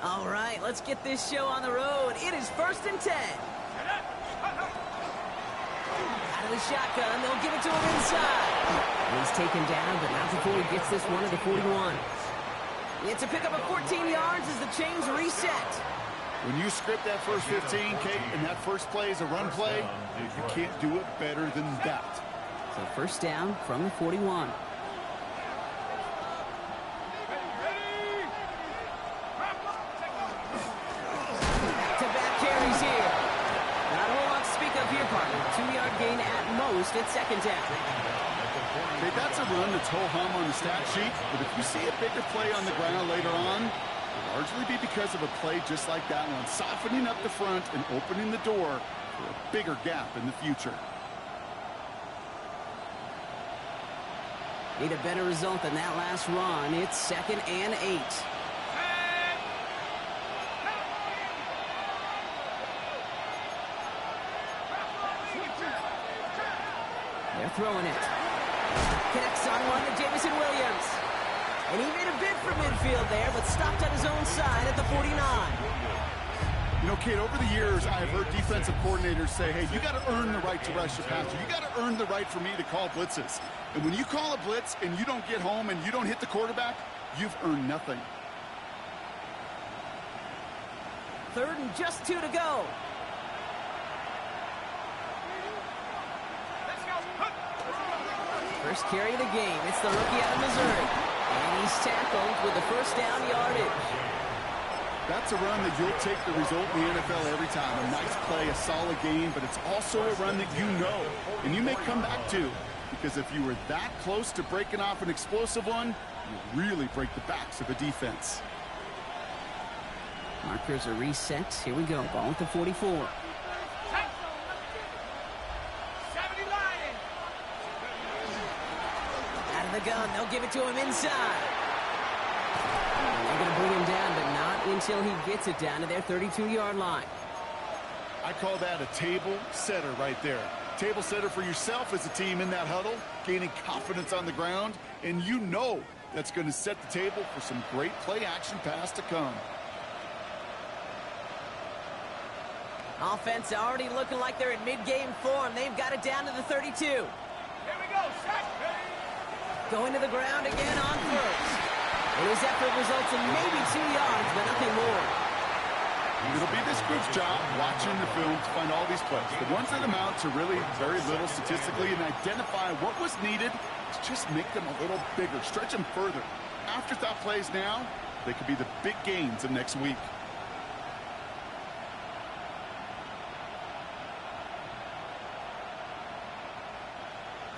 All right, let's get this show on the road. It is 1st and 10. Out of the shotgun, they'll give it to him inside. He's taken down, but not before he gets this one at the 41. It's a pickup of 14 yards as the chains reset. When you script that first 15, Kate, and that first play is a run play, you can't do it better than that. So first down from the 41. Back-to-back carries here. Not a whole lot to speak of here, partner. 2-yard gain at most at second down. Okay, that's a run that's ho-hum on the stat sheet, but if you see a bigger play on the ground later on, it'll largely be because of a play just like that one, softening up the front and opening the door for a bigger gap in the future. Need a better result than that last run. It's 2nd and 8. They're throwing it. Connects on one to Jamison Williams. And he made a bid for midfield there, but stopped on his own side at the 49. You know, Kate, over the years, I've heard defensive coordinators say, hey, you got to earn the right to rush the passer. You got to earn the right for me to call blitzes. And when you call a blitz and you don't get home and you don't hit the quarterback, you've earned nothing. 3rd and just 2 to go. First carry of the game. It's the rookie out of Missouri. And he's tackled with the first down yardage. That's a run that you'll take the result in the NFL every time. A nice play, a solid game, but it's also a run that you know and you may come back to. Because if you were that close to breaking off an explosive one, you really break the backs of a defense. Markers are reset. Here we go. Ball at the 44. Out of the gun. They'll give it to him inside. They're going to bring him down, but not until he gets it down to their 32-yard line. I call that a table setter right there. Table setter for yourself as a team in that huddle, gaining confidence on the ground, and you know that's going to set the table for some great play action pass to come. Offense already looking like they're in mid-game form. They've got it down to the 32. Here we go, set. Going to the ground again on first. And his effort results in maybe 2 yards, but nothing more. It'll be this group's job watching the film to find all these plays. The ones that amount to really very little statistically and identify what was needed to just make them a little bigger, stretch them further. Afterthought plays now, they could be the big gains of next week.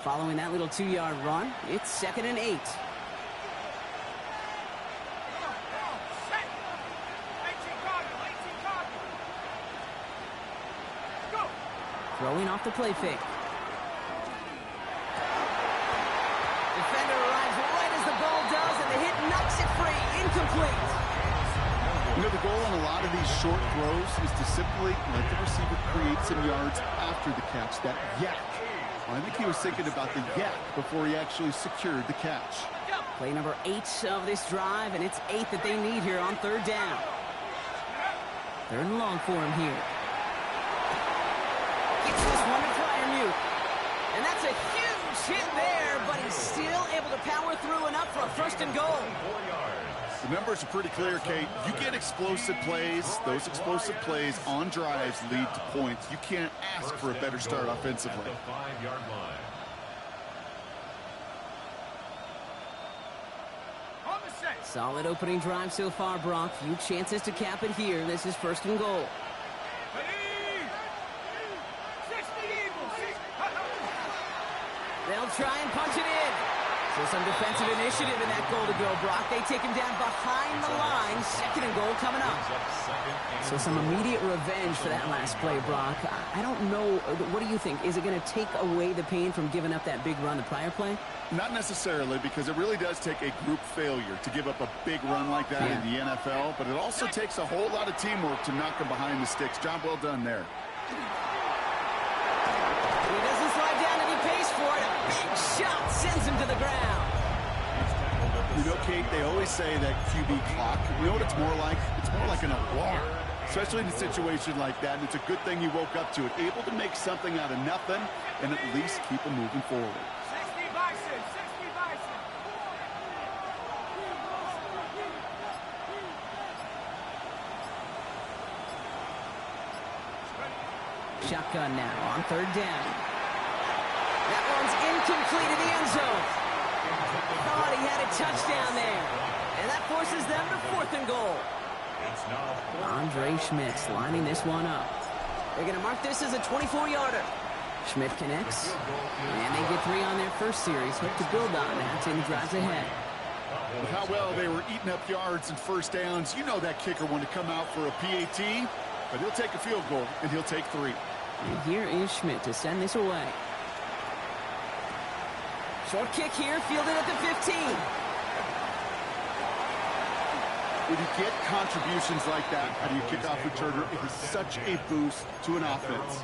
Following that little 2-yard run, it's 2nd and 8. Throwing off the play fake. Defender arrives right as the ball does, and the hit knocks it free. Incomplete. You know, the goal on a lot of these short throws is to simply let the receiver create some yards after the catch, that yak. Well, I think he was thinking about the yak before he actually secured the catch. Play number 8 of this drive, and it's 8 that they need here on 3rd down. 3rd and long for him here. Gets this one to Fryermuth. And that's a huge hit there, but he's still able to power through enough for a 1st and goal. The numbers are pretty clear, Kate. You get explosive plays. Those explosive plays on drives lead to points. You can't ask for a better start offensively. Solid opening drive so far, Brock. Few chances to cap it here. This is 1st and goal. They'll try and punch it in. So some defensive initiative in that goal to go, Brock. They take him down behind the line. 2nd and goal coming up. So some immediate revenge for that last play, Brock. I don't know. What do you think? Is it going to take away the pain from giving up that big run the prior play? Not necessarily, because it really does take a group failure to give up a big run like that in the NFL. But it also takes a whole lot of teamwork to knock him behind the sticks. Job well done there. He doesn't slide down and he pays for it. A big shot sends him to the ground. You know, Kate, they always say that QB clock, you know what it's more like? It's more like an alarm, especially in a situation like that. And it's a good thing you woke up to it, able to make something out of nothing and at least keep them moving forward. 60 Bison, 60 Bison. Shotgun now on 3rd down. That one's incomplete in the end zone. Thought he had a touchdown there. And that forces them to 4th and goal. Andre Schmidt's lining this one up. They're going to mark this as a 24-yarder. Schmidt connects. And they get 3 on their first series. Hope to build on that in the drives ahead. With how well they were eating up yards and first downs, you know that kicker wanted to come out for a PAT, but he'll take a field goal, and he'll take 3. And here is Schmidt to send this away. Short kick here, fielded at the 15. When you get contributions like that out of your kickoff returner, it is such a boost to an offense.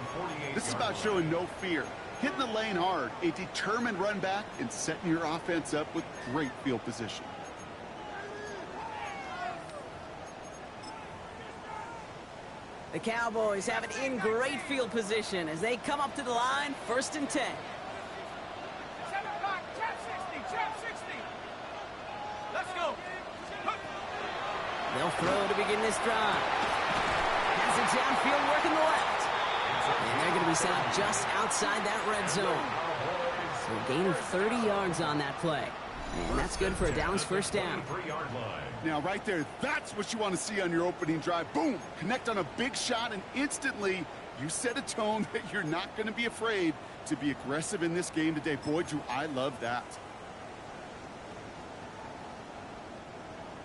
This is about showing no fear, hitting the lane hard, a determined run back, and setting your offense up with great field position. The Cowboys have it in great field position as they come up to the line, 1st and 10. 7 o'clock, trap 60, trap 60. Let's go. They'll throw to begin this drive. Has it downfield, working the left. And they're going to be set up just outside that red zone. So a gain of 30 yards on that play. And that's good for a Dallas 1st down. Now, right there, that's what you want to see on your opening drive. Boom! Connect on a big shot, and instantly you set a tone that you're not going to be afraid to be aggressive in this game today. Boy, Drew, I love that.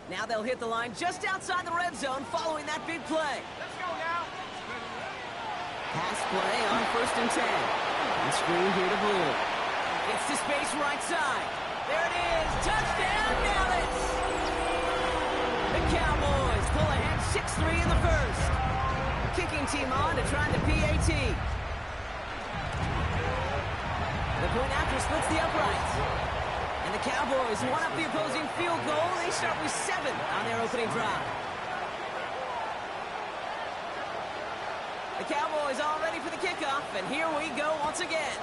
Now they'll hit the line just outside the red zone following that big play. Let's go now. Pass play on 1st and 10. And screen here to Blue. Gets to space right side. There it is. Touchdown, Dallas! The Cowboys pull ahead 6-3 in the first. Kicking team on to try the PAT. The point after splits the uprights. And the Cowboys one up the opposing field goal. They start with 7 on their opening drive. The Cowboys all ready for the kickoff, and here we go once again.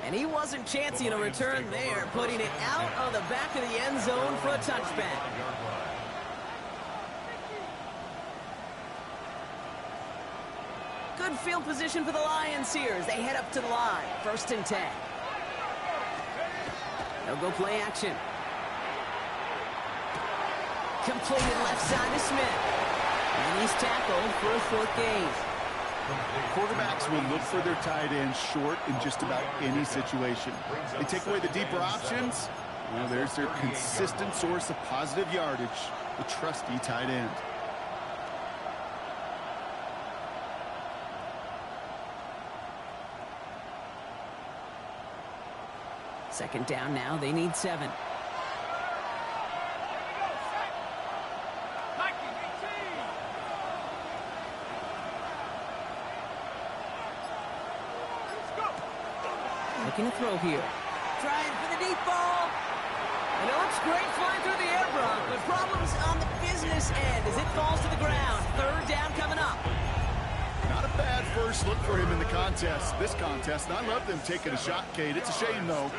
And he wasn't chancing a return there, putting it out of the back of the end zone for a touchback. Good field position for the Lions here as they head up to the line. 1st and 10. They'll go play action. Completed left side to Smith. And he's tackled for a 4th gain. Quarterbacks will look for their tight end short in just about any situation. They take away the deeper options. Well, there's their consistent source of positive yardage, the trusty tight end. Second down now, they need 7. Looking to throw here. Trying for the deep ball. And it looks great flying through the air, Brock, but problems on the business end as it falls to the ground. 3rd down coming up. Not a bad first look for him in the this contest. And I love them taking a shot, Kate. It's a shame, though,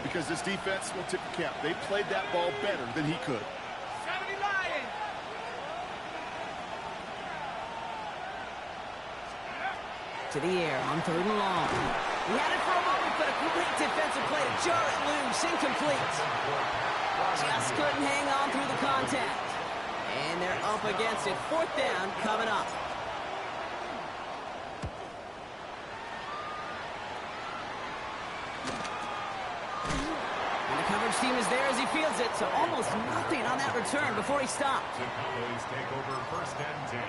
because this defense will tip the cap. They played that ball better than he could. 70 Lions. To the air on 3rd and long. He had it for a moment, but a great defensive play to jar it loose. Incomplete. Just couldn't hang on through the contact. And they're up against it. 4th down coming up. And the coverage team is there as he fields it, so almost nothing on that return before he stopped. The Cowboys take over 1st and 10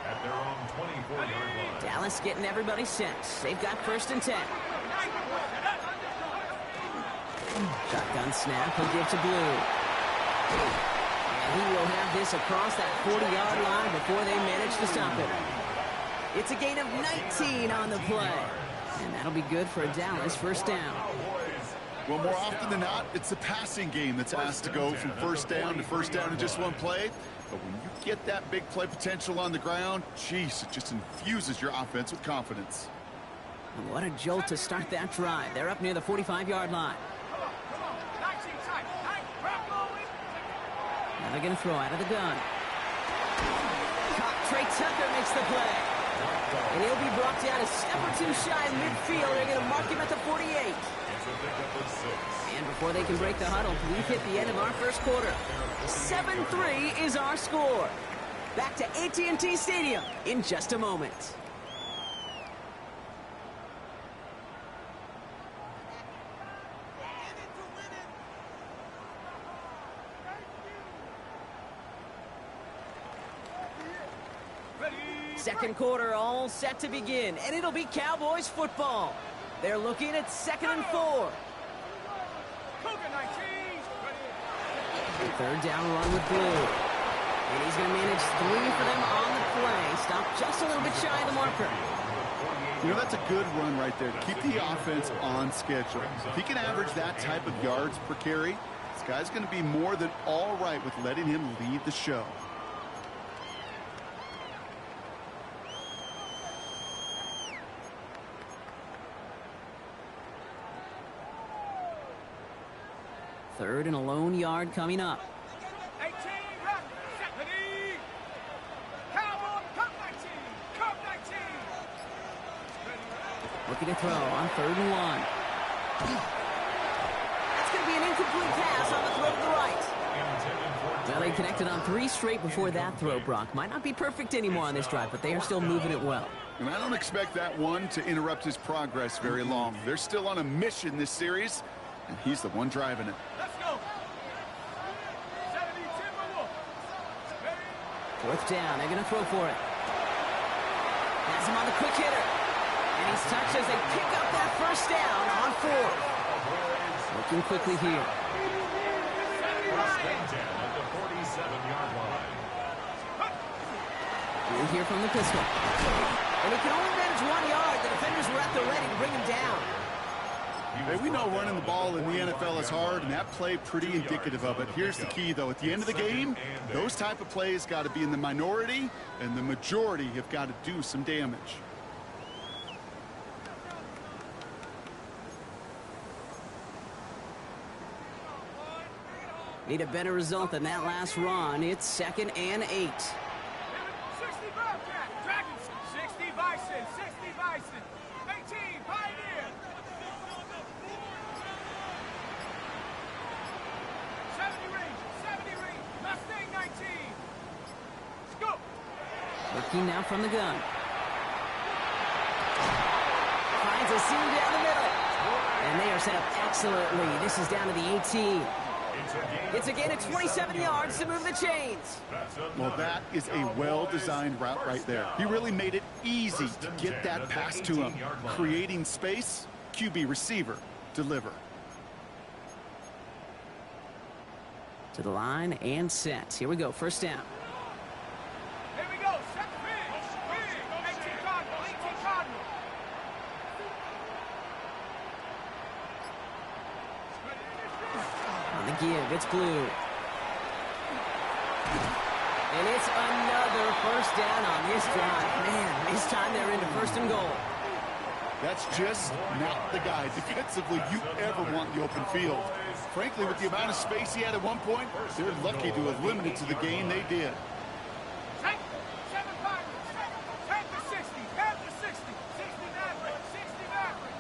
at their own 24-yard line. Dallas getting everybody set. They've got 1st and 10. Shotgun snap, he'll give to Blue. And he will have this across that 40-yard line before they manage to stop it. It's a gain of 19 on the play. And that'll be good for a Dallas 1st down. Well, more often than not, it's the passing game that's asked to go from first down in just one play. But when you get that big play potential on the ground, geez, it just infuses your offense with confidence. What a jolt to start that drive. They're up near the 45-yard line. Now they're going to throw out of the gun. Trey Tucker makes the play. And he'll be brought down a step or two shy of midfield. They're going to mark him at the 48. And before they can break the huddle, we've hit the end of our first quarter. 7-3 is our score. Back to AT&T Stadium in just a moment. Second quarter all set to begin, and it'll be Cowboys football. They're looking at 2nd and 4. Third down run with Blue. And he's going to manage 3 for them on the play. Stop just a little bit shy of the marker. You know, that's a good run right there. Keep the offense on schedule. If he can average that type of yards per carry, this guy's going to be more than all right with letting him lead the show. Third and a lone yard coming up. 18, Cowboy, come 19, come 19. Looking to throw on 3rd and 1. That's going to be an incomplete pass on the throw to the right. Well, they connected on 3 straight before that throw, Brock. Might not be perfect anymore on this drive, but they are still moving it well. And I don't expect that one to interrupt his progress very long. They're still on a mission this series, and he's the one driving it. Let's go. 70 Timberwolves. 4th down. They're going to throw for it. Has him on the quick hitter. And he's touched as they pick up that first down on 4th. Looking quickly here. First and 10 at the 47-yard line. We'll hear from the pistol. And he can only manage 1 yard. The defenders were at the ready to bring him down. Hey, we know running the ball in the NFL is hard, and that play pretty indicative of it. Here's the key, though. At the end of the game, those type of plays got to be in the minority, and the majority have got to do some damage. Need a better result than that last run. It's 2nd and 8. 60 Bobcat, Dragons. 60 Bison, 60 Bison. 18, Pioneer. 70 Rangers, Mustang 19. Scoop. Looking now from the gun. Finds a seam down the middle. And they are set up excellently. This is down to the 18. It's again at 27 yards to move the chains. Well, that is a well-designed route right there. He really made it easy to get that pass to him. Creating space, QB receiver, deliver. To the line and set. Here we go, first down. Here we go, set the big. 18 Cardinal, 18 Cardinal. On the give, it's Blue. And it's another first down on this drive. Man, this time they're into 1st and goal. That's just not the guy defensively you ever want in the open field. Frankly, with the amount of space he had at one point, they're lucky to have limited to the game they did. Take 7 Pirates. Take the 60. Have the 60. 60 Maverick. 60 Maverick.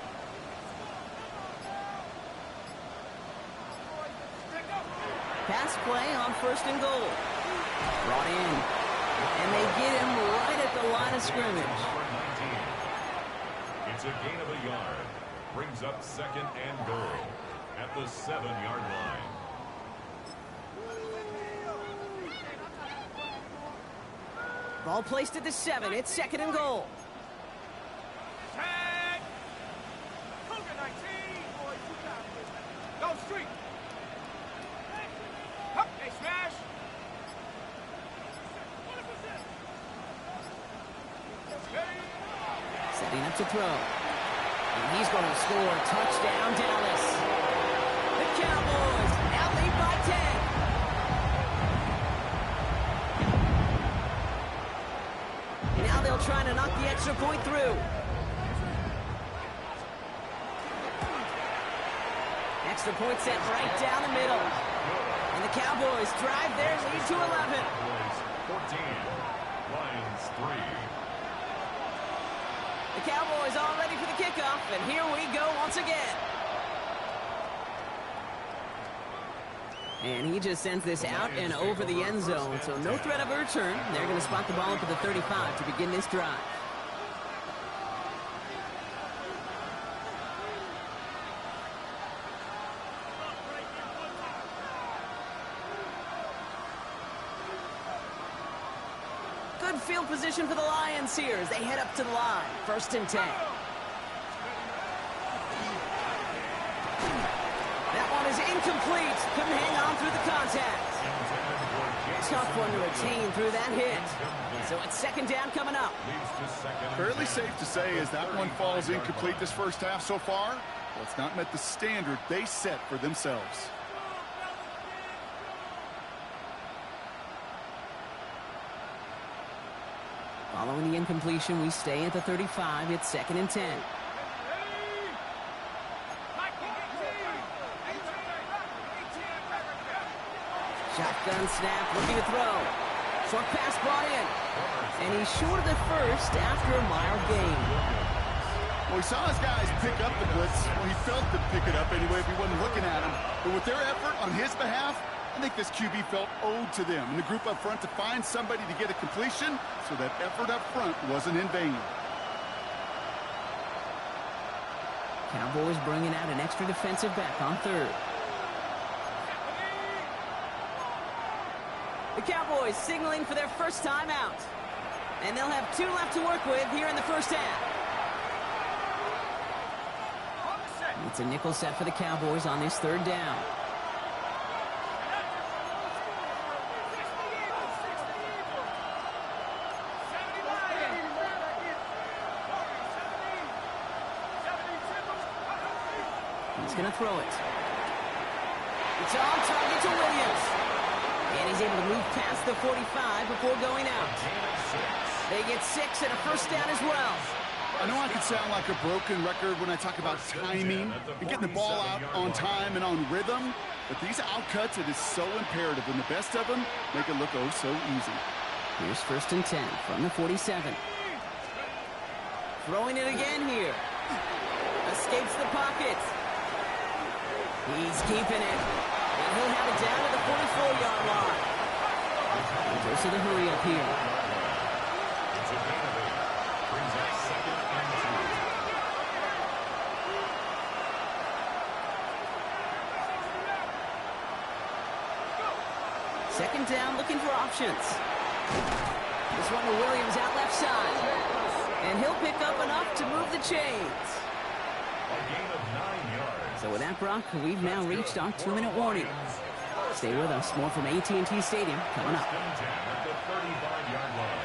Pass play on 1st and goal. Brought in. And they get him right at the line of scrimmage. It's a gain of a yard. Brings up 2nd and goal at the 7-yard line. Ball placed at the 7. It's 2nd and goal. Tag. Cougar 19. Boys, you got it. Go street. Up, they smash. Setting up to throw. And he's going to score. Touchdown, Dallas. Cowboys. Now lead by 10. Now they'll try to knock the extra point through. Extra point set right down the middle. And the Cowboys drive their lead to 11. Cowboys 14, Lions 3. The Cowboys all ready for the kickoff, and here we go once again. And he just sends this out and over the end zone, so no threat of a return. They're going to spot the ball up at the 35 to begin this drive. Good field position for the Lions here as they head up to the line. 1st and 10. That one is incomplete. Couldn't hang on through the contact. Tough one to retain through that hit. So it's 2nd down coming up. Fairly safe to say as that one falls incomplete this first half so far. Well, it's not met the standard they set for themselves. Following the incompletion, we stay at the 35. It's 2nd and 10. Shotgun snap, looking to throw. Short pass brought in. And he's short of the first after a mild gain. Well, he saw his guys pick up the blitz. Well, he felt them pick it up anyway if he wasn't looking at him. But with their effort on his behalf, I think this QB felt owed to them and the group up front to find somebody to get a completion, so that effort up front wasn't in vain. Cowboys bringing out an extra defensive back on 3rd. The Cowboys signaling for their first time out. And they'll have 2 left to work with here in the first half. It's a nickel set for the Cowboys on this 3rd down. He's going to throw it. It's on target to Williams. And he's able to move past the 45 before going out. They get 6 and a first down as well. I know I can sound like a broken record when I talk about timing and getting the ball out on time and on rhythm, but these outcuts, it is so imperative, and the best of them make it look oh so easy. Here's 1st and 10 from the 47. Throwing it again here. Escapes the pocket. He's keeping it. And he'll have it down to the 44-yard line. Goes to the hurry up here. It's a gain of 8. Brings up 2nd and 2. 2nd down, looking for options. This one to Williams out left side. And he'll pick up enough to move the chains. A gain of 9 yards. So with that, Brock, we've now reached our 2-minute warning. Stay with us. More from AT&T Stadium coming up. 1st and 10 at the 35-yard line.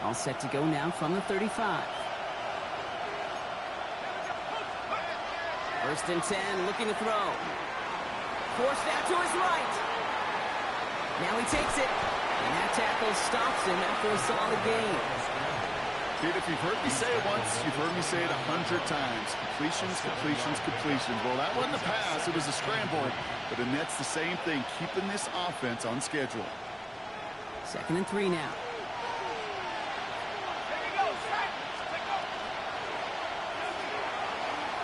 All set to go now from the 35. 1st and 10, looking to throw. Forced out to his right. Now he takes it. And that tackle stops him after a solid gain. Kid, if you've heard me say it once, you've heard me say it 100 times. Completions, completions, completions. Well, that wasn't a pass. It was a scramble. But the Nets, the same thing, keeping this offense on schedule. 2nd and 3 now.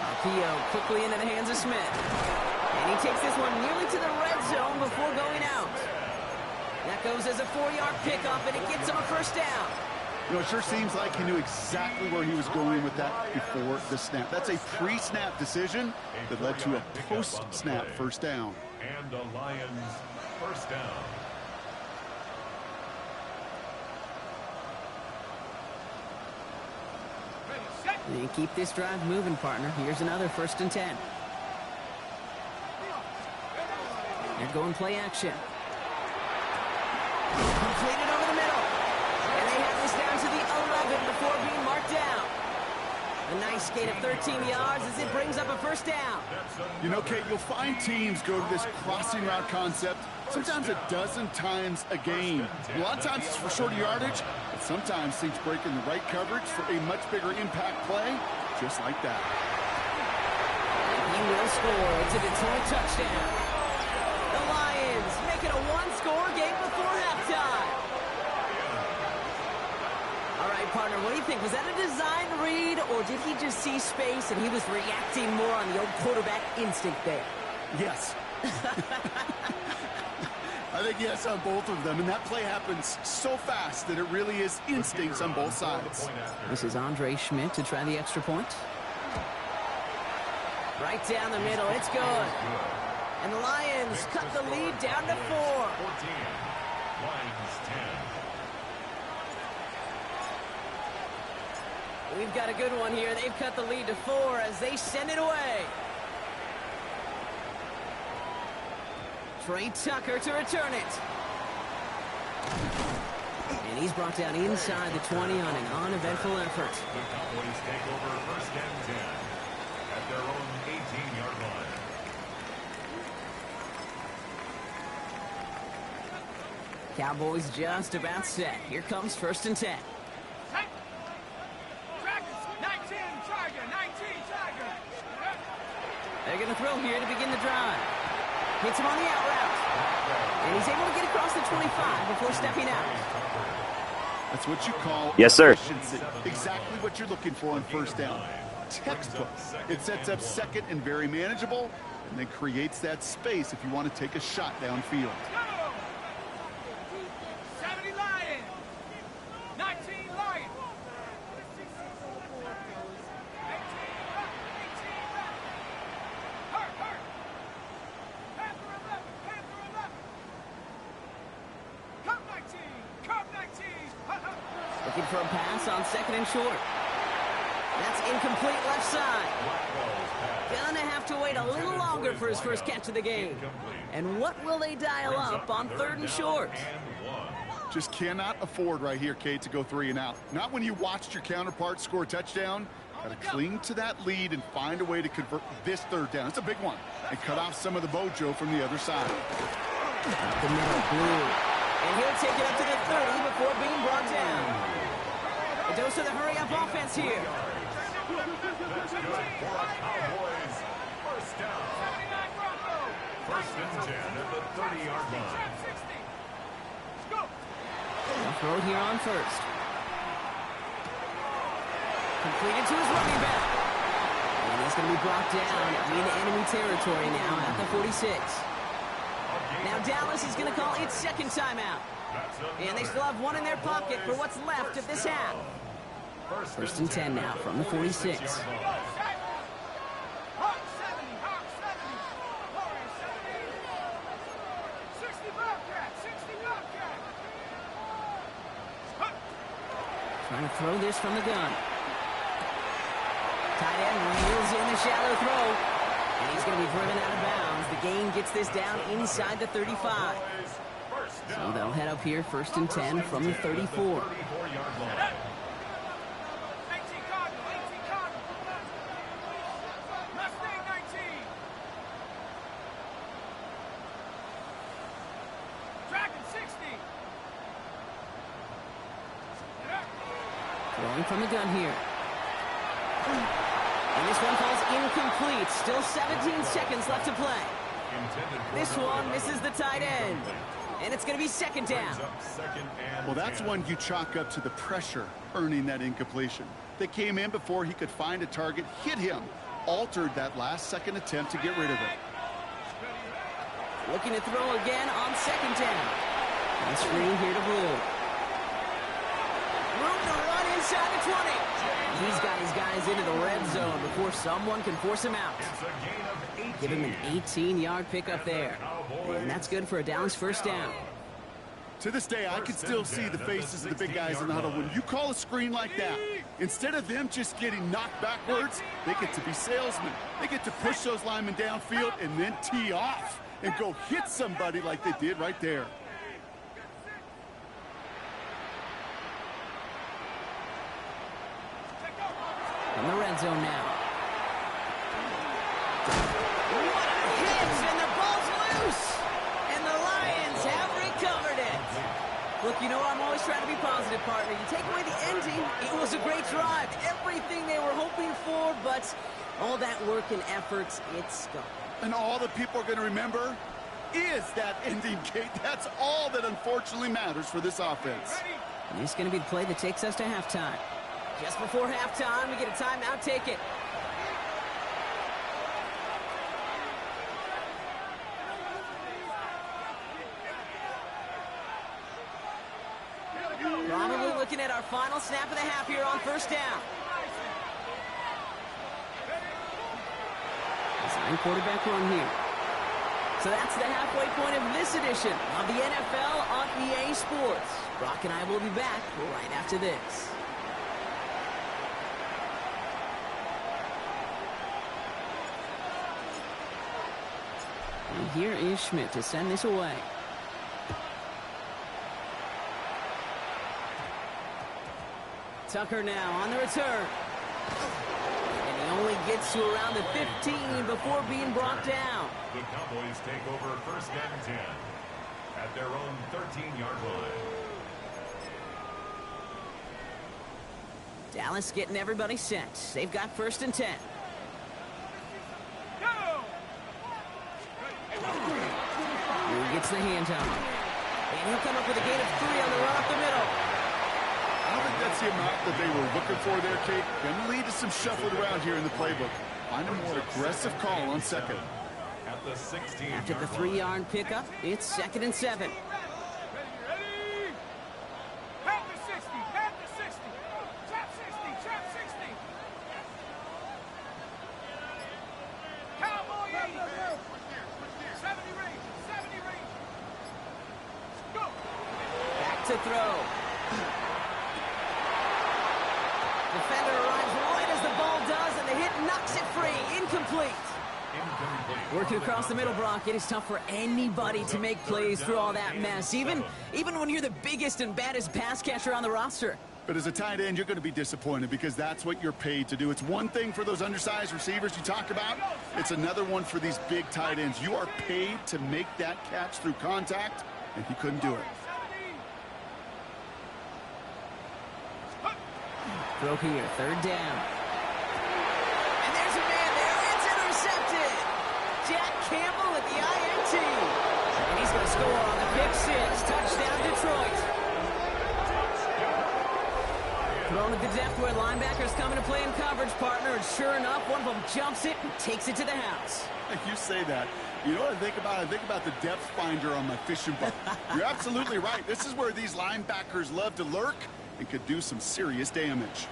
Alpio quickly into the hands of Smith. And he takes this one nearly to the red zone before going out. That goes as a 4-yard pickup, and it gets him a first down. You know, it sure seems like he knew exactly where he was going with that before the snap. That's a pre-snap decision that led to a post-snap first down. And the Lions first down. And keep this drive moving, partner. Here's another 1st and 10. They're going play action. Completed over the middle. And they have this down to the 11 before being marked down. A nice gain of 13 yards as it brings up a first down. You know, Kate, you'll find teams go to this crossing route concept sometimes a dozen times a game. A lot of times it's for shorter yardage, but sometimes teams break in the right coverage for a much bigger impact play, just like that. He will score. It's a Detroit touchdown. The Lions make it a one-score game before halftime. All right, partner, what do you think? Was that a design read, or did he just see space and he was reacting more on the old quarterback instinct there? Yes. I think yes on both of them, and that play happens so fast that it really is instincts on both sides. This is Andre Schmidt to try the extra point. Right down the middle, it's good. And the Lions cut the lead down to 4. 14. Lions 10. We've got a good one here. They've cut the lead to 4 as they send it away. Trey Tucker to return it. And he's brought down inside the 20 on an uneventful effort. The Cowboys take over first and 10 at their own 18-yard line. Cowboys just about set. Here comes first and 10. They're going to throw here to begin the drive. Hits him on the out route. And he's able to get across the 25 before stepping out. That's what you call yes, sir. Efficiency. Exactly what you're looking for on first down. Textbook. It sets up second and very manageable, and then creates that space if you want to take a shot downfield. 70 Lions. 19 Lions. 18 Cup 19. Looking for a pass on second and short. That's incomplete left side. Gonna have to wait a little longer for his first catch of the game. And what will they dial up on third and short? Just cannot afford right here, Kate, to go 3 and out. Not when you watched your counterpart score a touchdown. Got to cling to that lead and find a way to convert this third down. It's a big one. And cut off some of the mojo from the other side. Up the middle, blue. And he'll take it up to the 30 before being brought down. A dose of the hurry-up offense here. That's good for a Cowboys first down. First and 10 at the 30-yard line. They'll throw it here on first. Completed to his running back. And he's going to be brought down in enemy territory now at the 46. Now Dallas is going to call its second timeout. And they still have one in their pocket for what's left of this half. First and 10 now from the 46. Trying to throw this from the gun. Tight end reels in the shallow throw. And he's going to be driven out of bounds. The gain gets this down inside the 35. So they'll head up here first and 10 from the 34. Throwing from the gun here. And this one falls incomplete. Still 17 seconds left to play. This one misses the tight end. And it's going to be second down. Well, that's one you chalk up to the pressure earning that incompletion. They came in before he could find a target, hit him, altered that last-second attempt to get rid of it. Looking to throw again on second down. And screen here to Blue. Room to run inside the 20. He's got his guys into the red zone before someone can force him out. Give him an 18-yard pickup there. And that's good for a Dallas first down. To this day, I can still see the faces of the big guys in the huddle. When you call a screen like that, instead of them just getting knocked backwards, they get to be salesmen. They get to push those linemen downfield and then tee off and go hit somebody like they did right there. In the red zone now. What a hit, and the ball's loose! And the Lions have recovered it. Look, you know I'm always trying to be positive, partner. You take away the ending, it was a great drive. Everything they were hoping for, but all that work and effort, it's gone. And all that people are going to remember is that ending, Kate. That's all that unfortunately matters for this offense. And it's going to be the play that takes us to halftime. Just before halftime, we get a timeout. Take it. Probably looking at our final snap of the half here on first down. Design quarterback run here. So that's the halfway point of this edition of the NFL on EA Sports. Brock and I will be back right after this. And here is Schmidt to send this away. Tucker now on the return. And he only gets to around the 15 before being brought down. The Cowboys take over first and 10 at their own 13-yard line. Dallas getting everybody set. They've got first and 10. He gets the handoff. And he'll come up with a gain of 3 on the run up the middle. I don't think that's the amount that they were looking for there, Kate. Going to lead to some shuffling around here in the playbook. Find a more aggressive call on second. At the 16-yard After the 3-yard pickup, it's second and 7. Ready? Pat the 60, pat the 60. Trap 60, trap 60. Cowboy 80. 70 range, 70 range. Go. Back to throw. Defender arrives right as the ball does, and the hit knocks it free. Incomplete. Working across the middle, Brock, it is tough for anybody to make plays through all that mess, even when you're the biggest and baddest pass catcher on the roster. But as a tight end, you're going to be disappointed because that's what you're paid to do. It's one thing for those undersized receivers you talked about. It's another one for these big tight ends. You are paid to make that catch through contact, and he couldn't do it. Throw here, third down. And there's a man there. It's intercepted. Jack Campbell with the INT. And he's going to score on the pick 6. Touchdown, Detroit. Throwing at the depth where linebackers coming to play in coverage, partner. And sure enough, one of them jumps it and takes it to the house. You say that. You know what I think about? I think about the depth finder on my fishing boat. You're absolutely right. This is where these linebackers love to lurk and could do some serious damage.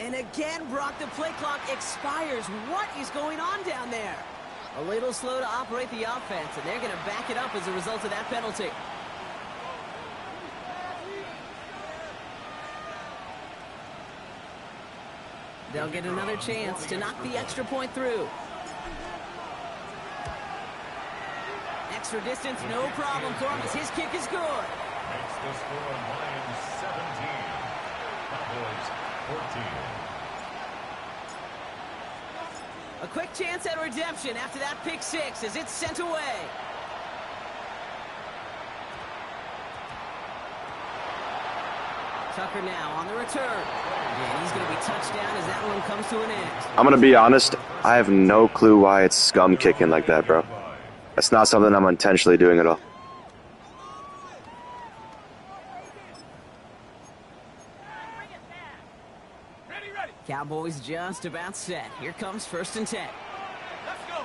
And again, Brock, the play clock expires. What is going on down there? A little slow to operate the offense, and they're going to back it up as a result of that penalty. They'll get another chance to knock the extra point through. Extra distance, no problem for him as his kick is good. Makes the score Lions 17, Cowboys 14. A quick chance at redemption after that pick 6 as it's sent away. Tucker now on the return. And he's going to be touched down as that one comes to an end. I'm going to be honest, I have no clue why it's scum kicking like that, bro. That's not something I'm intentionally doing at all. Ready. Cowboys just about set. Here comes first and 10. Let's go.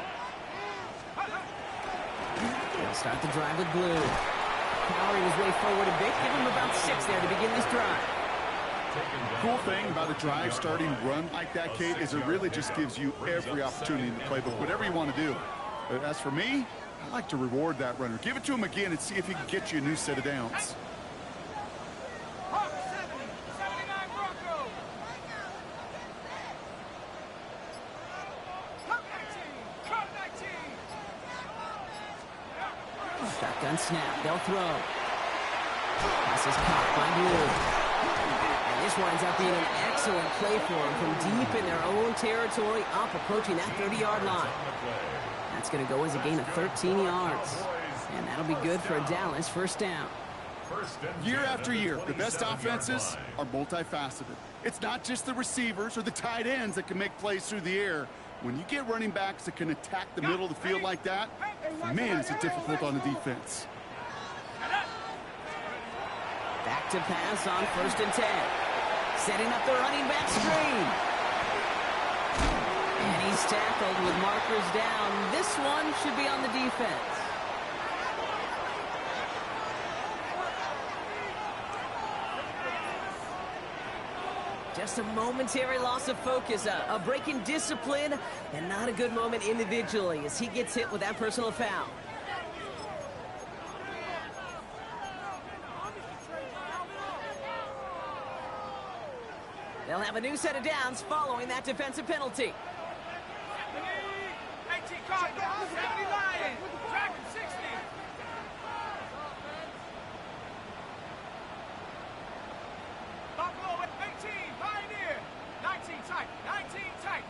They'll start the drive with blue. Powering his way forward a bit. Give him about 6 there to begin this drive. Cool thing about a drive starting run like that, Kate, is it really just gives you every opportunity in the playbook, whatever you want to do. As for me, I like to reward that runner. Give it to him again and see if he can get you a new set of downs. Shotgun snap. They'll throw. This is caught by Blue. And this winds up being an excellent play for them from deep in their own territory, up approaching that 30-yard line. That's going to go as a gain of 13 yards. And that'll be good for a Dallas first down. Year after year, the best offenses are multifaceted. It's not just the receivers or the tight ends that can make plays through the air. When you get running backs that can attack the middle of the field like that, man, is it difficult on the defense. Back to pass on 1st and 10. Setting up the running back screen. And he's tackled with markers down. This one should be on the defense. Just a momentary loss of focus, a break in discipline, and not a good moment individually as he gets hit with that personal foul. They'll have a new set of downs following that defensive penalty. 18 Cardinals, 70 Lions, Dragon 60. Buffalo at 18, Pioneer, 19 tight, 19 tight.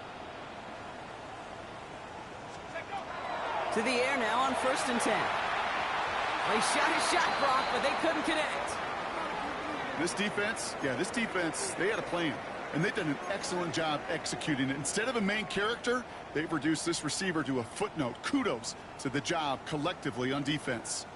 To the air now on 1st and 10. They shot his shot, Brock, but they couldn't connect. This defense, they had a plan, and they've done an excellent job executing it. Instead of a main character, they've reduced this receiver to a footnote. Kudos to the job collectively on defense.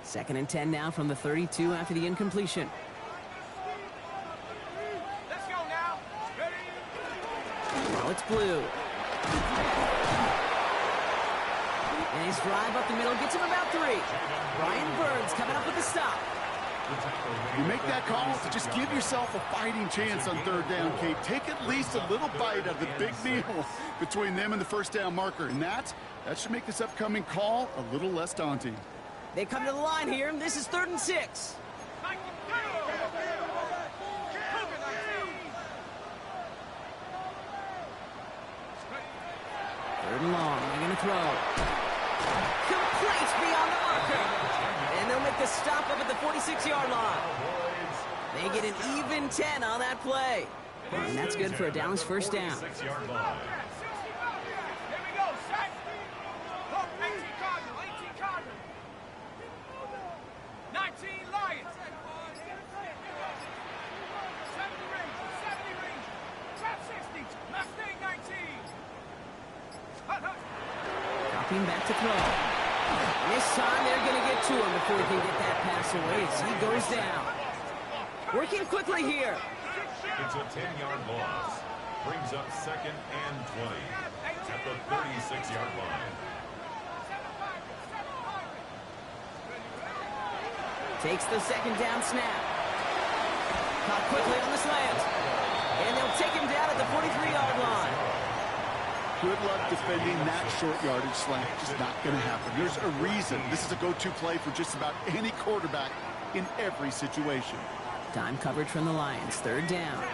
Second and 10 now from the 32 after the incompletion. Let's go now. Ready? Well, it's Blue. And his drive up the middle gets him about 3. Brian Burns coming up with the stop. You make that call to just give yourself a fighting chance on 3rd down, Kate. Take at least a little bite of the big meal between them and the first down marker. And that should make this upcoming call a little less daunting. They come to the line here, and this is 3rd and 6. 3rd and long, they're going to throw. Complete beyond the marker. And they'll make the stop up at the 46-yard line. They get an even 10 on that play. And that's good for a Dallas first down. 19 Lions. 70 Rangers, 70 Rangers. Trap 60, Mustang 19. Dropping back to throw. This time they're going to get to him before he can get that pass away as he goes down. Working quickly here. It's a 10-yard loss. Brings up 2nd and 20 at the 36-yard line. Takes the 2nd down snap. Caught quickly on the slant. And they'll take him down at the 43-yard line. Good luck defending that short yardage slant. Just not going to happen. There's a reason this is a go-to play for just about any quarterback in every situation. Time coverage from the Lions. 3rd down.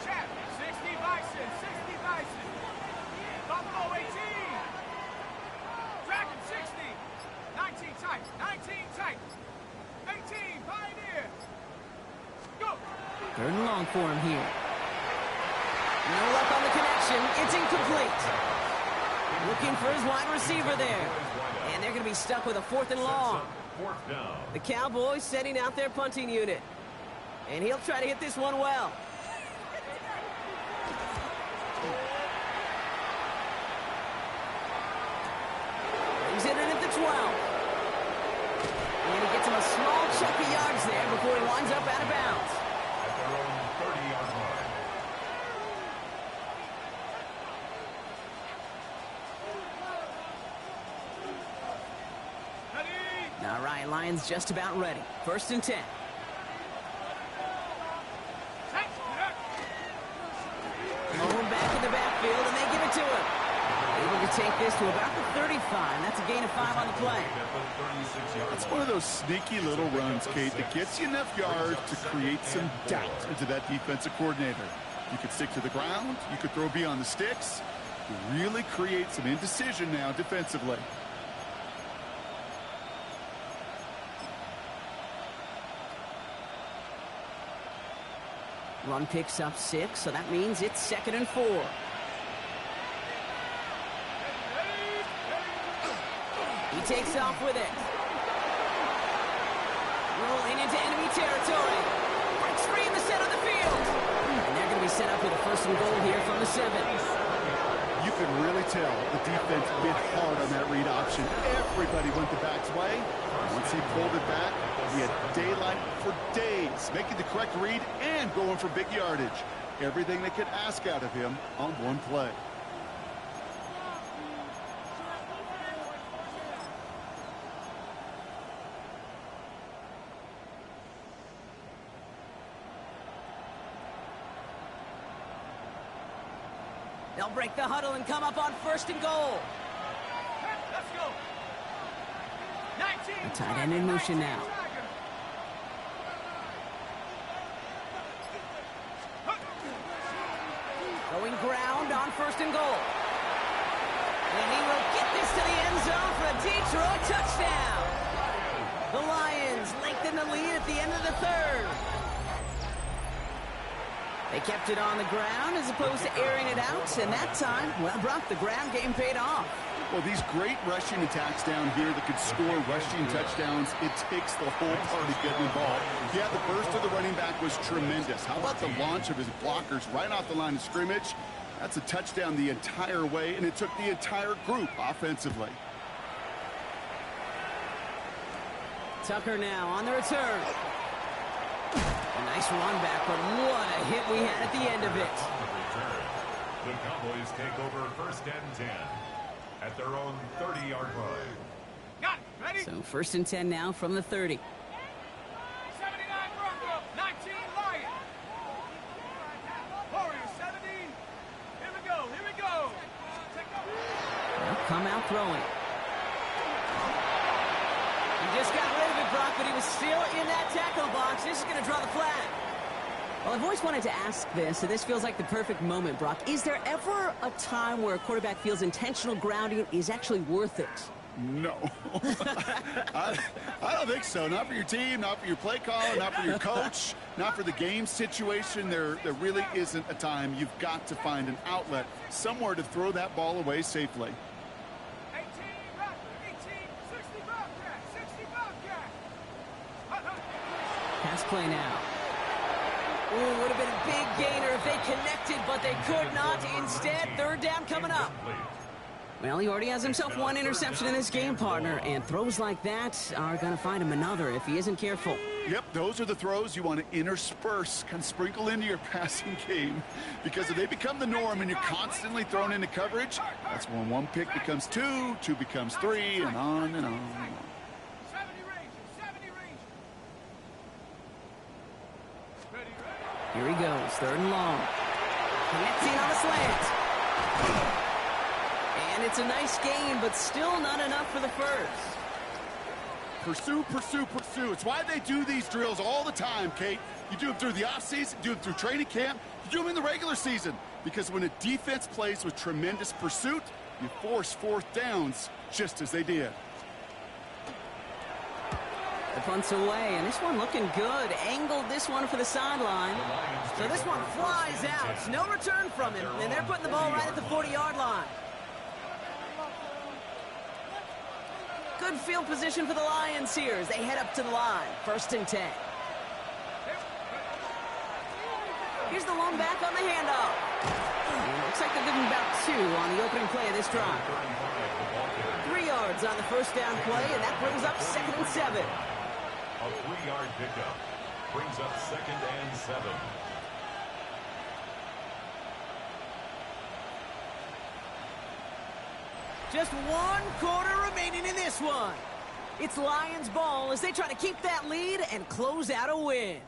60 Bison, 60 Bison. Buffalo 18. Dragon 60. 19 tight, 19 tight. 18, Pioneer. Go. 3rd and long for him here. No luck on the connection. It's incomplete. Looking for his wide receiver there. And they're going to be stuck with a 4th and long. The Cowboys setting out their punting unit. And he'll try to hit this one well. Brings it in at the 12. And he gets him a small chunk of yards there before he winds up out of bounds. right, Lions just about ready. 1st and 10. Going back in the backfield, and they give it to him. Able to take this to about the 35. That's a gain of 5 on the play. It's one of those sneaky little runs, Kate, that gets you enough yards to create some doubt into that defensive coordinator. You could stick to the ground. You could throw beyond the sticks. You really create some indecision now defensively. Run picks up 6, so that means it's 2nd and 4. He takes off with it. Rolling into enemy territory. Breaks free in the center of the field. And they're going to be set up with a 1st and goal here from the 7. You can really tell the defense bit hard on that read option. Everybody went the back's way. Once he pulled it back, he had daylight for days, making the correct read and going for big yardage. Everything they could ask out of him on one play. They'll break the huddle and come up on 1st and goal. Let's go. 19. The tight end in motion now. Going ground on 1st and goal. And he will get this to the end zone for a Detroit touchdown. The Lions lengthen the lead at the end of the 3rd. They kept it on the ground as opposed to airing it out, and that time, well, Brock, the ground game paid off. Well, these great rushing attacks down here that could score rushing touchdowns, it takes the whole party getting involved. Yeah, the burst of the running back was tremendous. How about the launch of his blockers right off the line of scrimmage? That's a touchdown the entire way, and it took the entire group offensively. Tucker now on the return. A nice run back, but what a hit we had at the end of it. The Cowboys take over 1st and 10 at their own 30-yard line. Got it. Ready? So 1st and 10 now from the 30. 79 Bronco. 19 Lion. Warriors 70. Here we go. Here we go. They'll come out throwing. He just got rid of it, Brock, but he was still in that tackle box. This is going to draw the flag. Well, I've always wanted to ask this, and this feels like the perfect moment, Brock. Is there ever a time where a quarterback feels intentional grounding is actually worth it? No. I don't think so. Not for your team, not for your play caller, not for your coach, not for the game situation. There really isn't a time. You've got to find an outlet, somewhere to throw that ball away safely. 18 Raptor. 18. 60 Bobcat. 60 Bobcat. Pass play now. Ooh, would have been a big gainer if they connected, but they could not. Instead, 3rd down coming up. Well, he already has himself 1 interception in this game, partner, and throws like that are going to find him another if he isn't careful. Yep, those are the throws you want to intersperse, kind of sprinkle into your passing game, because if they become the norm and you're constantly thrown into coverage, that's when 1 pick becomes 2, 2 becomes 3, and on and on and on. 70 Rangers. 70 Rangers. Ready. Here he goes, 3rd and long. Connecting on the slant. And it's a nice gain, but still not enough for the 1st. Pursue, pursue, pursue. It's why they do these drills all the time, Kate. You do them through the offseason, you do them through training camp, you do them in the regular season. Because when a defense plays with tremendous pursuit, you force 4th downs just as they did. The punt's away, and this one looking good. Angled this one for the sideline. So this one flies out. No return from him, and they're putting the ball right at the 40-yard line. Good field position for the Lions here as they head up to the line. 1st and 10. Here's the lone back on the handoff. And looks like they're giving about 2 on the opening play of this drive. 3 yards on the 1st down play, and that brings up 2nd and 7. A 3-yard pickup brings up 2nd and 7. Just 1 quarter remaining in this one. It's Lions ball as they try to keep that lead and close out a win.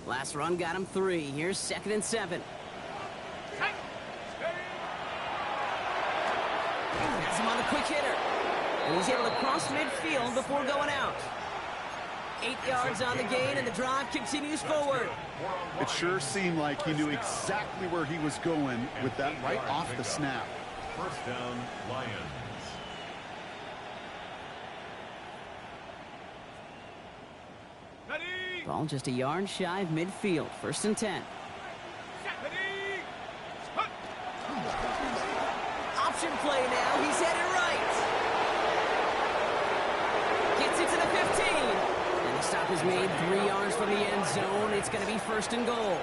Last run got him 3. Here's 2nd and 7. Has him on the quick hitter. And he's able to cross midfield before going out. 8 yards on the gain, and the drive continues forward. It sure seemed like he knew exactly where he was going with that right off the snap. First down, Lions. Ball just a yard shy of midfield. 1st and 10. Option play now. He's headed right. Gets it to the 15. And the stop is made 3 yards from the end zone. It's going to be 1st and goal.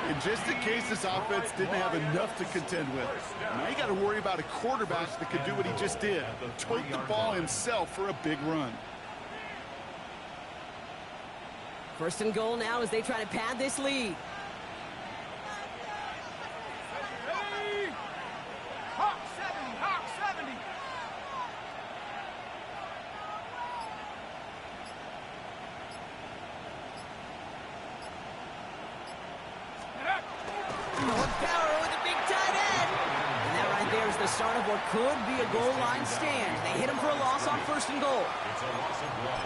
And just in case this offense didn't have enough to contend with, now you got to worry about a quarterback that could do what he just did. Tote the ball himself for a big run. 1st and goal now as they try to pad this lead. Hawk 70, Hawk 70. With power with a big tight end. And that right there is the start of what could be a goal line stand. They hit him for a loss on 1st and goal.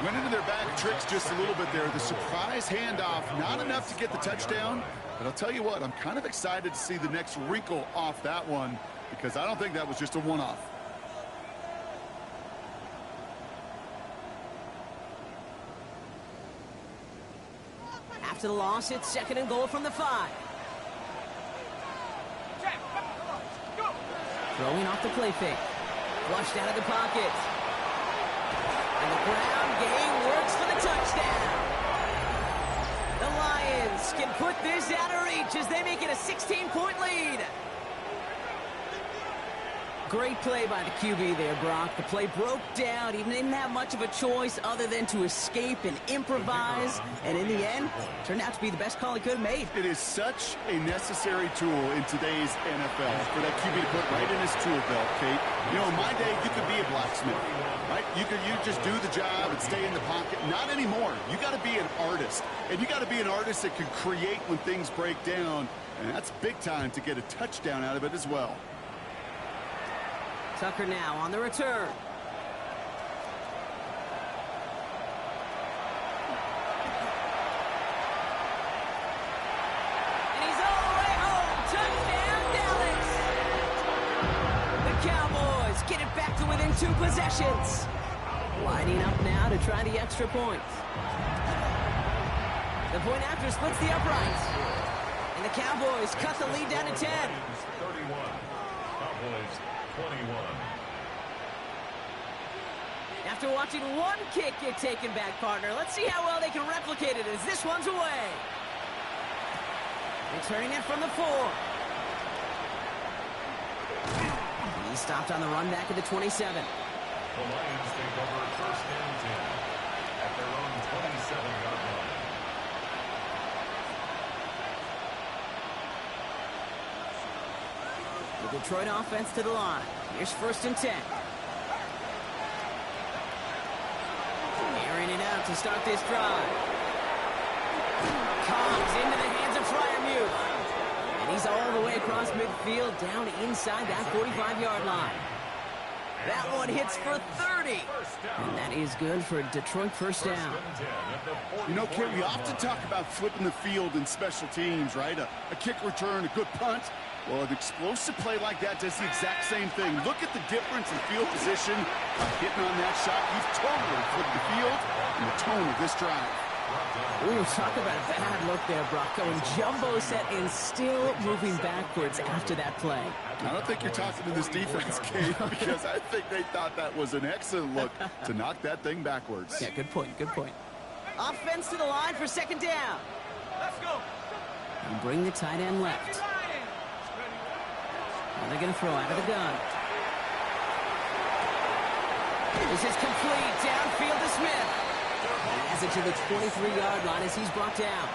Went into their bag of tricks just a little bit there. The surprise handoff, not enough to get the touchdown. But I'll tell you what, I'm kind of excited to see the next wrinkle off that one, because I don't think that was just a one-off. After the loss, it's 2nd and goal from the 5. Throwing off the play fake. Flushed out of the pocket. And the ground game works for the touchdown. The Lions can put this out of reach as they make it a 16-point lead. Great play by the QB there, Brock. The play broke down. He didn't have much of a choice other than to escape and improvise. And in the end, turned out to be the best call he could have made. It is such a necessary tool in today's NFL for that QB to put right in his tool belt, Kate. You know, in my day, you could be a blacksmith, right? You just do the job and stay in the pocket. Not anymore. You got to be an artist. And you got to be an artist that can create when things break down. And that's big time to get a touchdown out of it as well. Tucker now on the return. And he's all the way home. Touchdown, Dallas. The Cowboys get it back to within 2 possessions. Lining up now to try the extra point. The point after splits the uprights. And the Cowboys cut the lead down to 10. 31. Cowboys 21. After watching one kick get taken back, partner, let's see how well they can replicate it as this one's away. Returning it from the 4. He stopped on the run back at the 27. The Lions take over 1st and 10 at their own 27-yard line. The Detroit offense to the line. Here's 1st and 10. Airing it out to start this drive. Comes into the hands of Freiermuth. And he's all the way across midfield down inside that 45-yard line. That one hits for 30. And that is good for Detroit 1st down. You know, Kate, we often talk about flipping the field in special teams, right? A kick return, a good punt. Well, an explosive play like that does the exact same thing. Look at the difference in field position. Hitting on that shot, you've totally flipped the field and the tone of this drive. Ooh, talk about a bad look there, Brock. Going jumbo set and still moving backwards after that play. I don't think you're talking to this defense, Kate, because I think they thought that was an excellent look to knock that thing backwards. Yeah, good point, good point. Offense to the line for second down. Let's go. And bring the tight end left. Now they're going to throw out of the gun. This is complete. Downfield to Smith. He has it to the 23-yard line as he's brought down.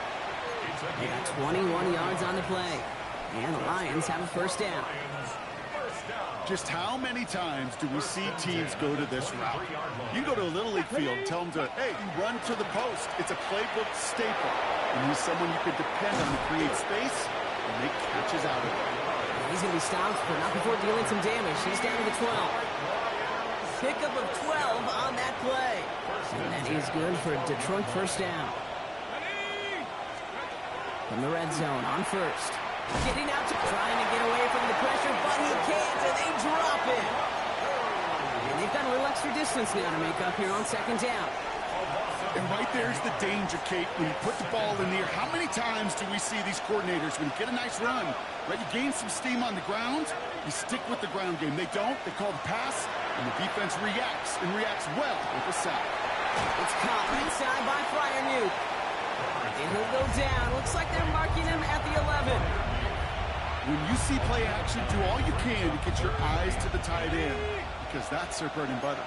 They got 21 yards on the play. And the Lions have a first down. Just how many times do we see teams go to this route? You go to a Little League field, tell them to, hey, run to the post. It's a playbook staple. And he's someone you can depend on to create space and make catches out of it. He's going to be stopped, but not before dealing some damage. He's down to the 12. Pickup of 12 on that play. And that is good for a Detroit first down. From the red zone on first. Getting out to trying to get away from the pressure, but he can't, and they drop it. And they've got a little extra distance now to make up here on second down. And right there's the danger, Kate. When you put the ball in the air, how many times do we see these coordinators, when you get a nice run, right, you gain some steam on the ground, you stick with the ground game. They don't, they call the pass, and the defense reacts, and reacts well with the sack. It's caught inside by Freiermuth. And he'll go down. Looks like they're marking him at the 11. When you see play action, do all you can to get your eyes to the tight end, because that's their bread and butter.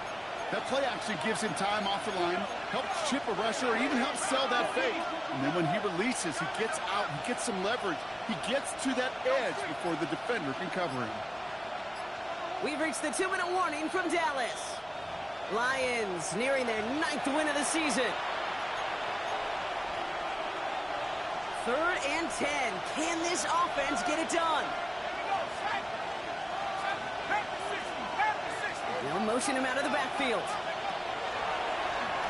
That play action gives him time off the line, helps chip a rusher, or even helps sell that fake. And then when he releases, he gets out, he gets some leverage. He gets to that edge before the defender can cover him. We've reached the 2-minute warning from Dallas. Lions nearing their 9th win of the season. 3rd and 10. Can this offense get it done? They'll motion him out of the backfield.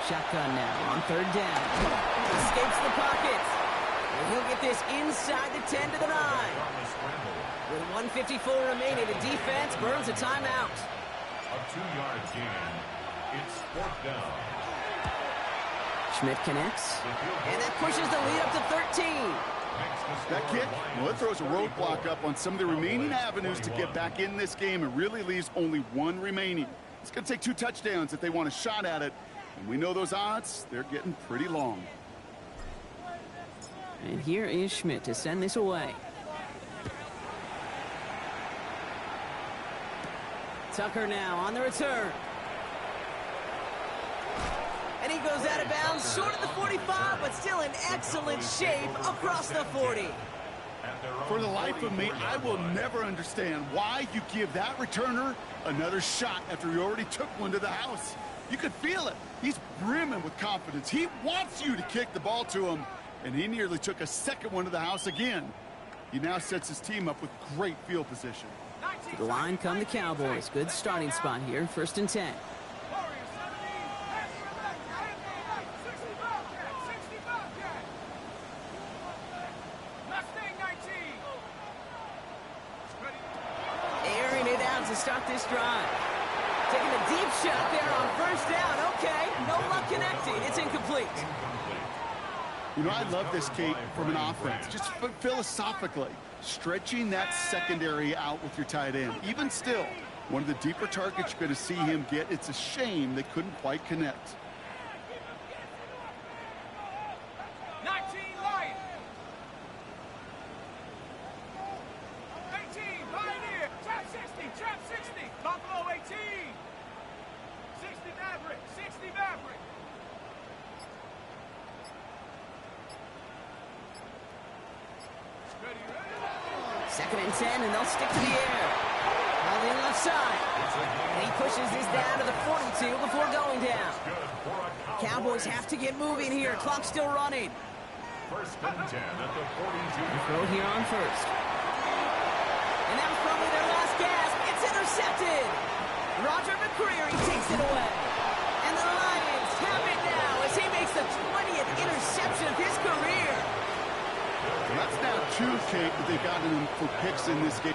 Shotgun now on 3rd down. Escapes the pocket. And he'll get this inside the 10 to the 9. With 1:54 remaining, the defense burns a timeout. A 2-yard gain. It's 4th down. Schmidt connects. And that pushes the lead up to 13. That kick, well, it throws a roadblock up on some of the remaining avenues to get back in this game and really leaves only one remaining. It's going to take 2 touchdowns if they want a shot at it. And we know those odds, they're getting pretty long. And here is Schmidt to send this away. Tucker now on the return. And he goes out of bounds, short of the 45, but still in excellent shape across the 40. For the life of me, I will never understand why you give that returner another shot after he already took one to the house. You could feel it. He's brimming with confidence. He wants you to kick the ball to him, and he nearly took a second one to the house again. He now sets his team up with great field position. To the line come the Cowboys. Good starting spot here, 1st and 10. Airing it out to start this drive. Taking a deep shot there on 1st down. Okay, no luck connecting. It's incomplete. You know, I love this, Kate, from an offense. Just philosophically, stretching that secondary out with your tight end. Even still, one of the deeper targets you're going to see him get. It's a shame they couldn't quite connect. 19 Lions. 18 Pioneer. Trap 60. Trap 60. Buffalo 18. 60 Maverick. 60 Maverick. Second and 10, and they'll stick to the air. On the left side. And he pushes this down to the 42 before going down. Cowboys have to get moving here. Clock's still running. 1st and 10 at the 42. Throw here on 1st. And that was probably their last gasp. It's intercepted. Roger McCreary takes it away. And the Lions have it now as he makes the 20th interception of his career. That's now 2, Kate, that they got in for picks in this game.